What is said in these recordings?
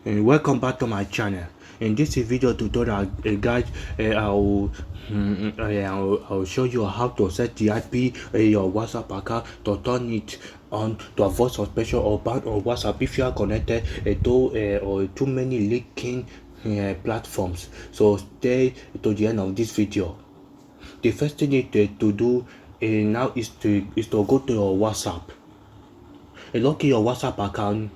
And welcome back to my channel. In this video tutorial guys, I'll show you how to set the IP your WhatsApp account to turn it on to avoid suspension or ban on WhatsApp if you are connected to or too many leaking platforms. So stay to the end of this video. The first thing you need to do now is to go to your WhatsApp. Log in your WhatsApp account.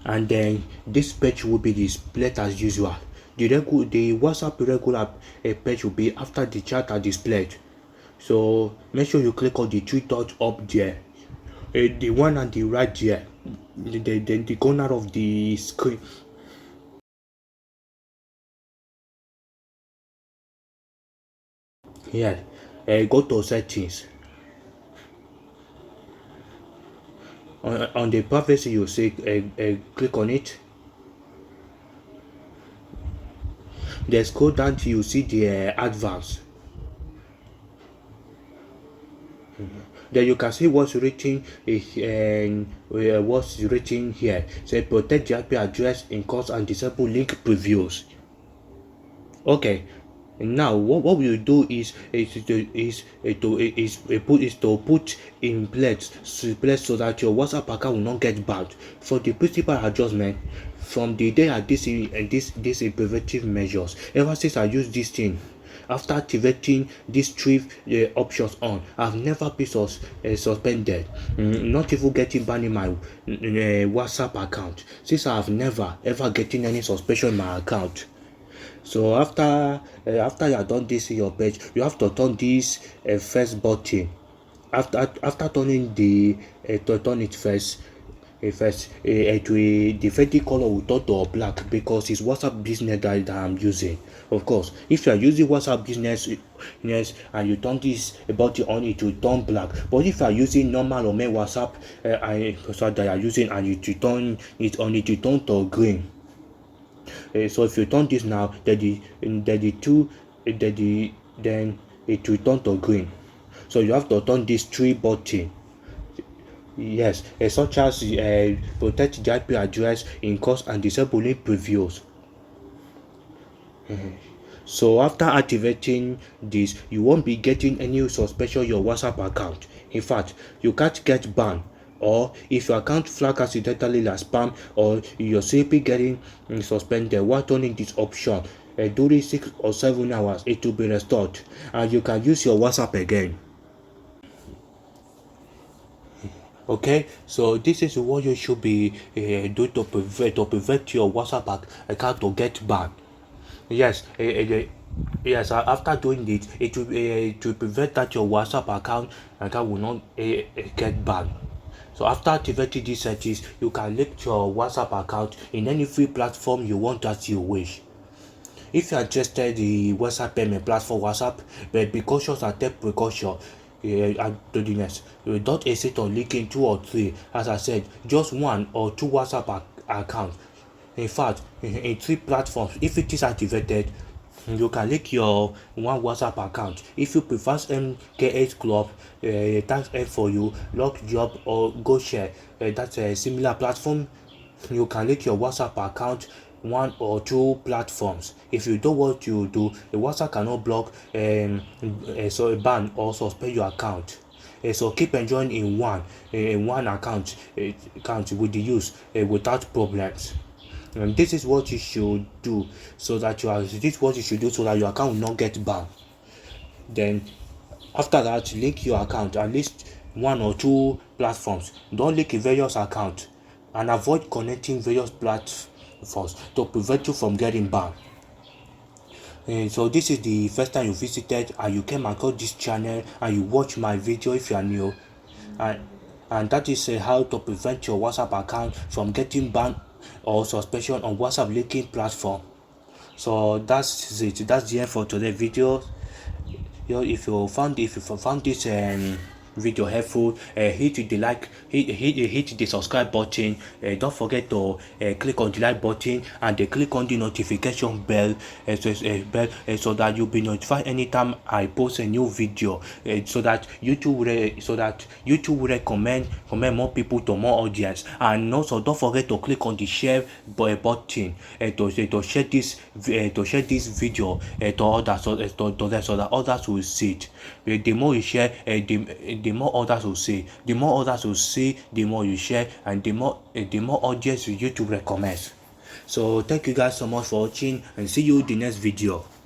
And then this page will be displayed as usual. The WhatsApp regular page will be after the chat are displayed. So make sure you click on the three dots up there, the one on the right there, the corner of the screen. Yeah, go to settings. On the privacy, you say click on it. Then scroll down till you see the advanced. Then you can see what's written what's written here. Say protect the IP address in course and disable link previews. Okay, now what we will do is to put in place so that your WhatsApp account will not get banned. For the principal adjustment, from the day I this preventive measures, ever since I use this thing, after activating these three options on, I've never been suspended, not even getting banned in my WhatsApp account, since I've never ever getting any suspension in my account. So after you have done this in your page, you have to turn this first button. After turning to turn it first, the default color will turn to black because it's WhatsApp business that I'm using. Of course, if you are using WhatsApp business and you turn this button on, it will turn black. But if you are using normal or main WhatsApp that you are using and you turn it on, it will turn to green. So if you turn this now, then it will turn to green. So you have to turn this three button. Yes, such as protect the IP address in course and disabling previews. So after activating this, you won't be getting any suspension on your WhatsApp account. In fact, you can't get banned, or if your account flag accidentally as spam or you're simply getting suspended while turning this option during 6 or 7 hours, it will be restored and you can use your WhatsApp again. Okay, so this is what you should be doing to prevent your WhatsApp account to get banned. Yes, yes. After doing it, it will prevent that your WhatsApp account will not get banned. So after activating these settings, you can link your WhatsApp account in any free platform you want as you wish. If you are interested in the WhatsApp payment platform WhatsApp, but be cautious and take precaution. Don't hesitate on linking 2 or 3. As I said, just 1 or 2 WhatsApp accounts. In fact, in 3 platforms, if it is activated, you can link your one WhatsApp account. If you prefer MKH Club, that's F for you, Lock Job or goshare, that's a similar platform. You can link your WhatsApp account 1 or 2 platforms. If you don't want to do, the WhatsApp cannot block so ban or suspend your account. So keep enjoying in one account with the use without problems. And this is what you should do so that your account will not get banned. Then after that, link your account at least 1 or 2 platforms. Don't link various accounts and avoid connecting various platforms to prevent you from getting banned. So this is the first time you visited and you came across this channel and you watch my video if you are new, and that is how to prevent your WhatsApp account from getting banned or suspension on WhatsApp linking platform. So that's it. That's the end for today's video. If you found this video helpful, hit the like, hit the subscribe button. Don't forget to click on the like button and click on the notification bell, so that you'll be notified anytime I post a new video, so that YouTube will recommend more people to more audience. And also don't forget to click on the share button, to share this video to others, so that others will see it. The more you share, the more others will see. The more others will see, the more you share, and the more audience YouTube recommends. So thank you guys so much for watching, and see you in the next video.